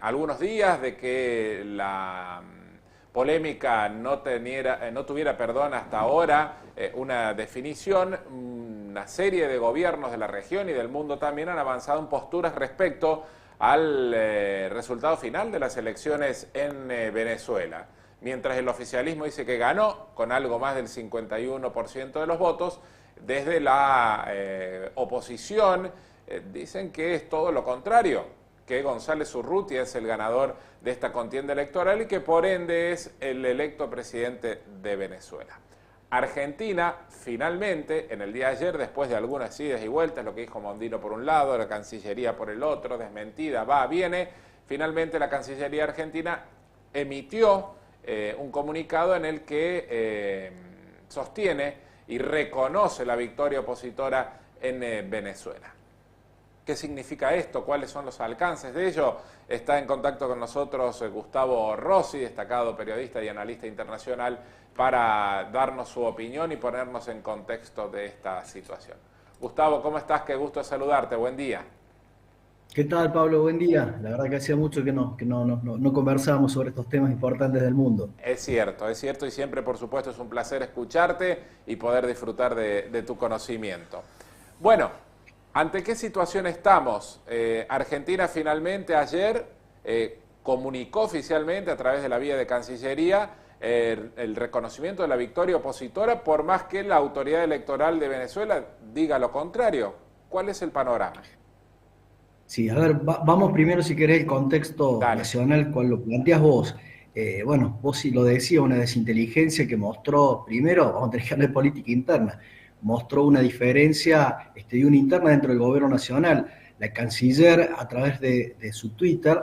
algunos días de que la polémica no tuviera, perdón, hasta ahora una definición. Una serie de gobiernos de la región y del mundo también han avanzado en posturas respecto al resultado final de las elecciones en Venezuela. Mientras el oficialismo dice que ganó con algo más del 51% de los votos, desde la oposición dicen que es todo lo contrario, que González Urrutia es el ganador de esta contienda electoral y que por ende es el electo presidente de Venezuela. Argentina, finalmente, en el día de ayer, después de algunas idas y vueltas, lo que dijo Mondino por un lado, la Cancillería por el otro, desmentida, va, viene, finalmente la Cancillería argentina emitió un comunicado en el que sostiene y reconoce la victoria opositora en Venezuela. ¿Qué significa esto? ¿Cuáles son los alcances de ello? Está en contacto con nosotros Gustavo Rossi, destacado periodista y analista internacional, para darnos su opinión y ponernos en contexto de esta situación. Gustavo, ¿cómo estás? Qué gusto saludarte. Buen día. ¿Qué tal, Pablo? Buen día. La verdad que hacía mucho que no conversábamos sobre estos temas importantes del mundo. Es cierto y siempre, por supuesto, es un placer escucharte y poder disfrutar de tu conocimiento. Bueno, ¿ante qué situación estamos? Argentina finalmente ayer comunicó oficialmente a través de la vía de Cancillería el reconocimiento de la victoria opositora, por más que la autoridad electoral de Venezuela diga lo contrario. ¿Cuál es el panorama? Sí, a ver, vamos primero, si querés, el contexto Dale. nacional, cual lo planteas vos. Bueno, vos sí lo decías, una desinteligencia que mostró, primero, vamos a tener que hablar de política interna, mostró una diferencia y una interna dentro del gobierno nacional. La canciller, a través de su Twitter,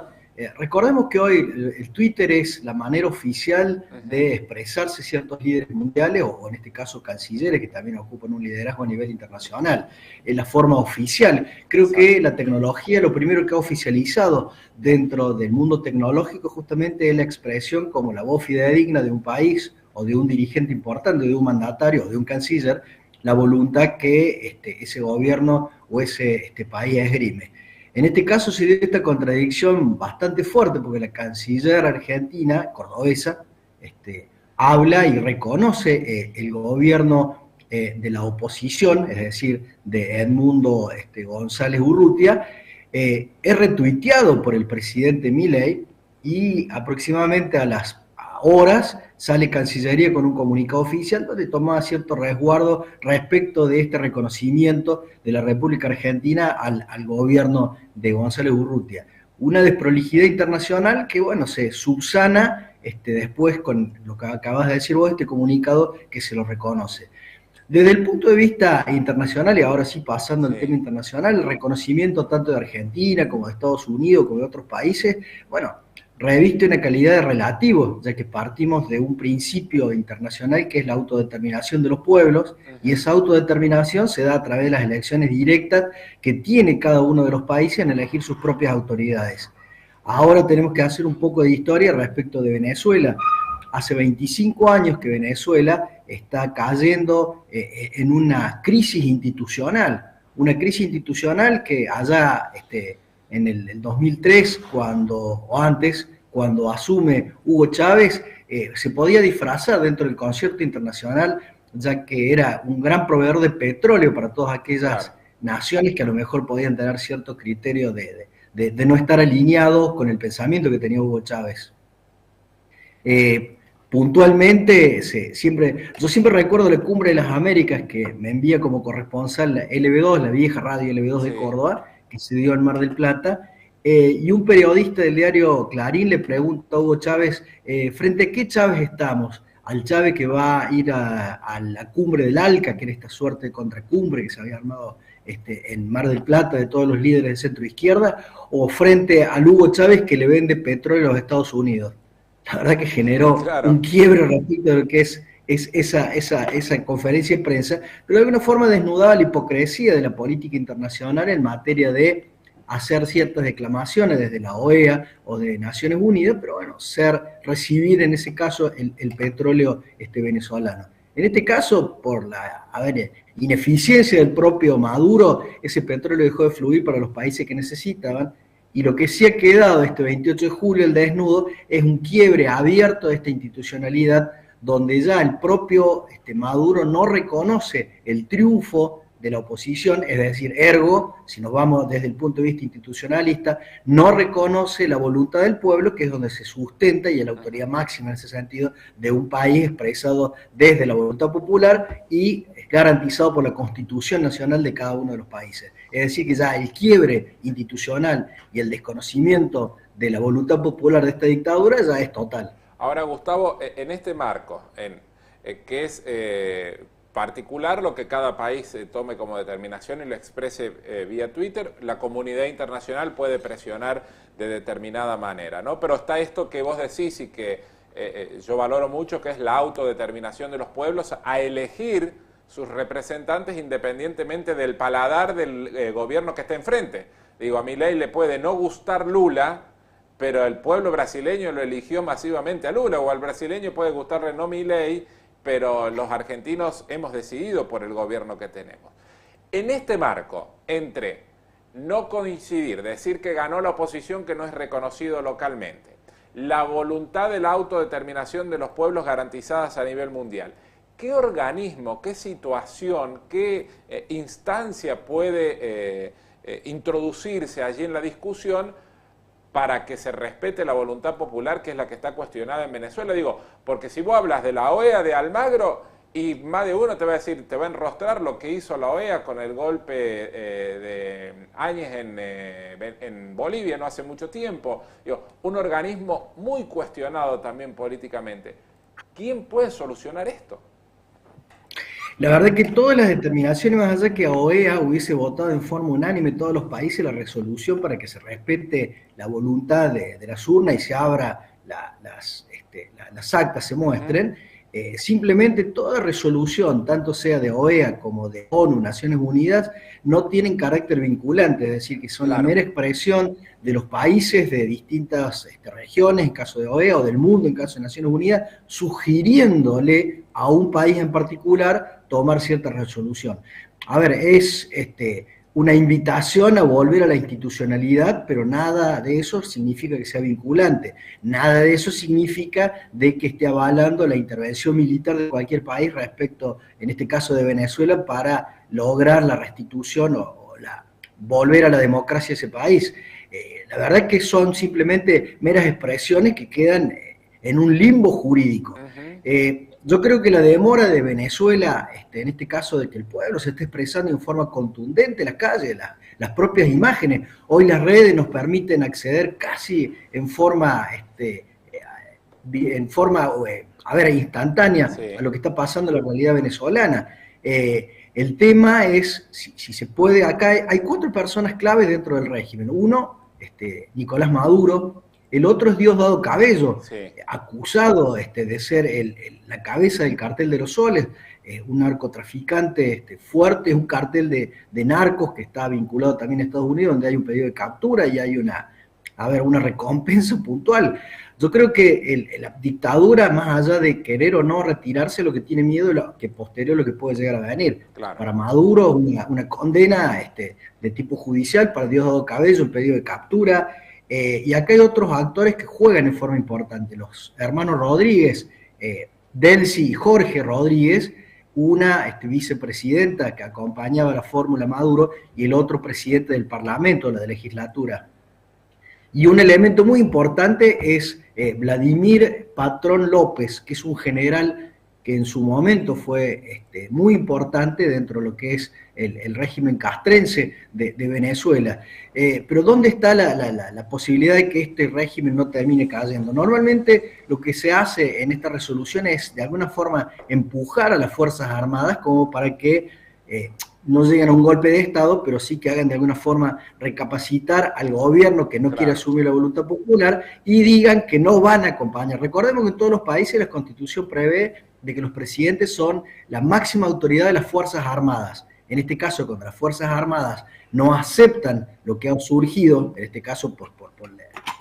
recordemos que hoy el Twitter es la manera oficial de expresarse ciertos líderes mundiales, o en este caso cancilleres, que también ocupan un liderazgo a nivel internacional. Es la forma oficial. Creo que la tecnología, lo primero que ha oficializado dentro del mundo tecnológico justamente es la expresión como la voz fidedigna de un país o de un dirigente importante, de un mandatario o de un canciller, la voluntad que ese gobierno o ese país esgrime. En este caso se dio esta contradicción bastante fuerte porque la canciller argentina, cordobesa, habla y reconoce el gobierno de la oposición, es decir, de Edmundo González Urrutia, es retuiteado por el presidente Milei y aproximadamente a las horas sale Cancillería con un comunicado oficial donde toma cierto resguardo respecto de este reconocimiento de la República Argentina al gobierno de González Urrutia. Una desprolijidad internacional que, bueno, se subsana después con lo que acabas de decir vos, este comunicado que se lo reconoce. Desde el punto de vista internacional, y ahora sí pasando al tema internacional, el reconocimiento tanto de Argentina como de Estados Unidos como de otros países, bueno, reviste una calidad de relativo, ya que partimos de un principio internacional que es la autodeterminación de los pueblos, y esa autodeterminación se da a través de las elecciones directas que tiene cada uno de los países en elegir sus propias autoridades. Ahora tenemos que hacer un poco de historia respecto de Venezuela. Hace 25 años que Venezuela está cayendo en una crisis institucional que allá en el 2003, o antes, cuando asume Hugo Chávez, se podía disfrazar dentro del concierto internacional, ya que era un gran proveedor de petróleo para todas aquellas naciones que a lo mejor podían tener cierto criterio de no estar alineados con el pensamiento que tenía Hugo Chávez. Puntualmente, yo siempre recuerdo la Cumbre de las Américas que me envía como corresponsal la LB2, la vieja radio LB2 de Córdoba, que se dio en Mar del Plata, y un periodista del diario Clarín le pregunta a Hugo Chávez, ¿frente a qué Chávez estamos? ¿Al Chávez que va a ir a la cumbre del ALCA, que era esta suerte de contracumbre que se había armado en Mar del Plata de todos los líderes de centro izquierda, o frente al Hugo Chávez que le vende petróleo a los Estados Unidos? La verdad que generó un quiebre respecto de lo que es esa conferencia de prensa, pero de alguna forma desnudaba la hipocresía de la política internacional en materia de hacer ciertas declamaciones desde la OEA o de Naciones Unidas, pero bueno, recibir en ese caso el petróleo venezolano. En este caso, por la ineficiencia del propio Maduro, ese petróleo dejó de fluir para los países que necesitaban, y lo que sí ha quedado este 28 de julio, el desnudo, es un quiebre abierto de esta institucionalidad, donde ya el propio Maduro no reconoce el triunfo de la oposición, es decir, ergo, si nos vamos desde el punto de vista institucionalista, no reconoce la voluntad del pueblo, que es donde se sustenta y es la autoridad máxima en ese sentido de un país expresado desde la voluntad popular y garantizado por la Constitución Nacional de cada uno de los países. Es decir, que ya el quiebre institucional y el desconocimiento de la voluntad popular de esta dictadura ya es total. Ahora, Gustavo, en este marco, que es particular lo que cada país tome como determinación y lo exprese vía Twitter, la comunidad internacional puede presionar de determinada manera, ¿no? Pero está esto que vos decís y que yo valoro mucho, que es la autodeterminación de los pueblos a elegir sus representantes independientemente del paladar del gobierno que esté enfrente. Digo, a Milei le puede no gustar Lula, pero el pueblo brasileño lo eligió masivamente a Lula, o al brasileño puede gustarle no Milei, pero los argentinos hemos decidido por el gobierno que tenemos. En este marco, entre no coincidir, decir que ganó la oposición que no es reconocido localmente, la voluntad de la autodeterminación de los pueblos garantizadas a nivel mundial, ¿qué organismo, qué situación, qué instancia puede introducirse allí en la discusión para que se respete la voluntad popular, que es la que está cuestionada en Venezuela? Digo, porque si vos hablas de la OEA de Almagro, y más de uno te va a decir, te va a enrostrar lo que hizo la OEA con el golpe de Áñez en Bolivia no hace mucho tiempo. Digo, un organismo muy cuestionado también políticamente. ¿Quién puede solucionar esto? La verdad que todas las determinaciones, más allá que OEA hubiese votado en forma unánime todos los países la resolución para que se respete la voluntad de las urnas y se abra las actas, se muestren, simplemente toda resolución, tanto sea de OEA como de ONU, Naciones Unidas, no tienen carácter vinculante, es decir, que son la mera expresión de los países de distintas regiones, en caso de OEA, o del mundo, en caso de Naciones Unidas, sugiriéndole a un país en particular tomar cierta resolución. A ver, es una invitación a volver a la institucionalidad, pero nada de eso significa que sea vinculante. Nada de eso significa de que esté avalando la intervención militar de cualquier país respecto, en este caso de Venezuela, para lograr la restitución o volver a la democracia de ese país. La verdad es que son simplemente meras expresiones que quedan en un limbo jurídico. Yo creo que la demora de Venezuela, en este caso de que el pueblo se esté expresando en forma contundente en las calles, las propias imágenes, hoy las redes nos permiten acceder casi en forma, instantánea a lo que está pasando en la realidad venezolana. El tema es, si se puede, acá hay 4 personas claves dentro del régimen. Uno, Nicolás Maduro. El otro es Diosdado Cabello, acusado de ser la cabeza del cartel de los soles, un narcotraficante fuerte, un cartel de narcos que está vinculado también a Estados Unidos, donde hay un pedido de captura y hay una recompensa puntual. Yo creo que la dictadura, más allá de querer o no retirarse, lo que tiene miedo es que posterior lo que puede llegar a venir. Claro. Para Maduro, una condena de tipo judicial, para Diosdado Cabello, un pedido de captura. Y acá hay otros actores que juegan en forma importante, los hermanos Rodríguez, Delcy y Jorge Rodríguez, una vicepresidenta que acompañaba la fórmula Maduro y el otro presidente del Parlamento, la de legislatura. Y un elemento muy importante es Vladimir Patrón López, que es un general que en su momento fue muy importante dentro de lo que es el régimen castrense de Venezuela. Pero ¿dónde está la posibilidad de que este régimen no termine cayendo? Normalmente lo que se hace en esta resolución es de alguna forma empujar a las Fuerzas Armadas como para que no lleguen a un golpe de Estado, pero sí que hagan de alguna forma recapacitar al gobierno que no quiere asumir la voluntad popular y digan que no van a acompañar. Recordemos que en todos los países la Constitución prevé de que los presidentes son la máxima autoridad de las Fuerzas Armadas. En este caso, cuando las Fuerzas Armadas no aceptan lo que ha surgido, en este caso por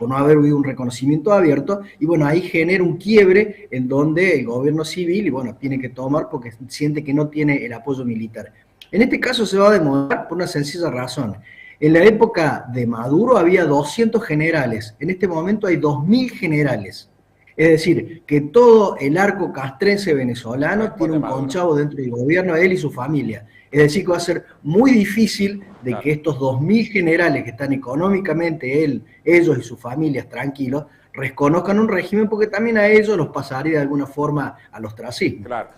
no haber habido un reconocimiento abierto, y bueno, ahí genera un quiebre en donde el gobierno civil, y bueno, tiene que tomar porque siente que no tiene el apoyo militar. En este caso se va a demorar por una sencilla razón. En la época de Maduro había 200 generales, en este momento hay 2000 generales. Es decir, que todo el arco castrense venezolano tiene Responde un Maduro. conchavo dentro del gobierno, él y su familia. Es decir, que va a ser muy difícil de Claro. que estos 2000 generales que están económicamente ellos y sus familias tranquilos, reconozcan un régimen porque también a ellos los pasaría de alguna forma al ostracismo. Claro.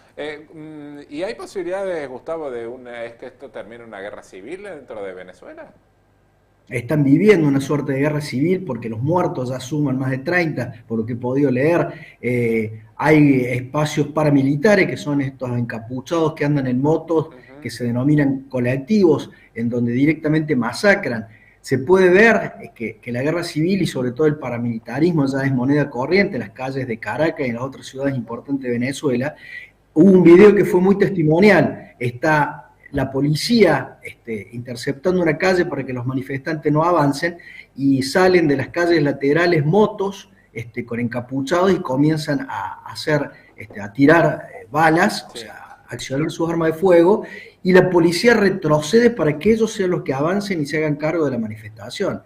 ¿Y hay posibilidades, Gustavo, es que esto termine en una guerra civil dentro de Venezuela? Están viviendo una suerte de guerra civil porque los muertos ya suman más de 30, por lo que he podido leer. Hay espacios paramilitares que son estos encapuchados que andan en motos, que se denominan colectivos, en donde directamente masacran. Se puede ver que la guerra civil y sobre todo el paramilitarismo ya es moneda corriente en las calles de Caracas y en las otras ciudades importantes de Venezuela. Hubo un video que fue muy testimonial. Está la policía interceptando una calle para que los manifestantes no avancen y salen de las calles laterales motos con encapuchados y comienzan a tirar balas, o Sí. sea, a accionar sus armas de fuego, y la policía retrocede para que ellos sean los que avancen y se hagan cargo de la manifestación.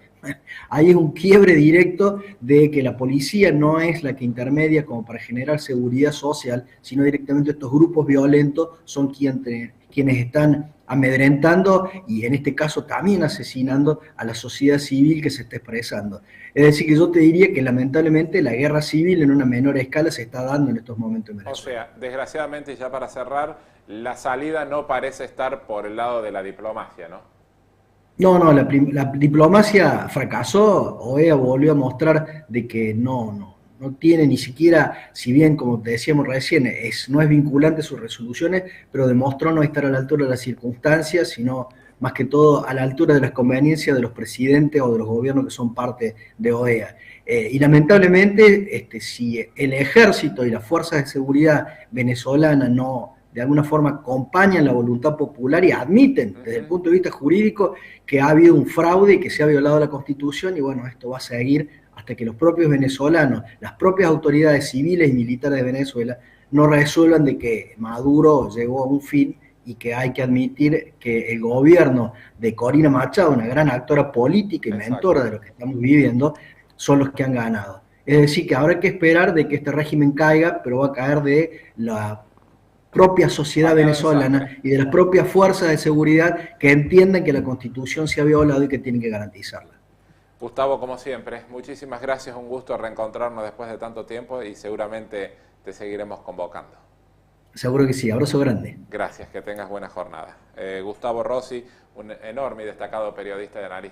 Ahí es un quiebre directo de que la policía no es la que intermedia como para generar seguridad social, sino directamente estos grupos violentos son quienes están amedrentando y en este caso también asesinando a la sociedad civil que se está expresando. Es decir, que yo te diría que lamentablemente la guerra civil en una menor escala se está dando en estos momentos en O Venezuela. sea, desgraciadamente, y ya para cerrar, la salida no parece estar por el lado de la diplomacia, ¿no? No, no, la diplomacia fracasó. OEA volvió a mostrar de que no tiene ni siquiera, si bien, como te decíamos recién, no es vinculante sus resoluciones, pero demostró no estar a la altura de las circunstancias, sino más que todo a la altura de las conveniencias de los presidentes o de los gobiernos que son parte de OEA. Y lamentablemente, si el ejército y las fuerzas de seguridad venezolanas no de alguna forma acompañan la voluntad popular y admiten desde el punto de vista jurídico que ha habido un fraude y que se ha violado la Constitución y bueno, esto va a seguir hasta que los propios venezolanos, las propias autoridades civiles y militares de Venezuela no resuelvan de que Maduro llegó a un fin y que hay que admitir que el gobierno de Corina Machado, una gran actora política y Exacto. mentora de lo que estamos viviendo, son los que han ganado. Es decir, que habrá que esperar de que este régimen caiga, pero va a caer de la propia sociedad Bañado en venezolana sangre. y de las propias fuerzas de seguridad que entiendan que la Constitución se ha violado y que tienen que garantizarla. Gustavo, como siempre, muchísimas gracias, un gusto reencontrarnos después de tanto tiempo y seguramente te seguiremos convocando. Seguro que sí, abrazo grande. Gracias, que tengas buena jornada. Gustavo Rossi, un enorme y destacado periodista de análisis.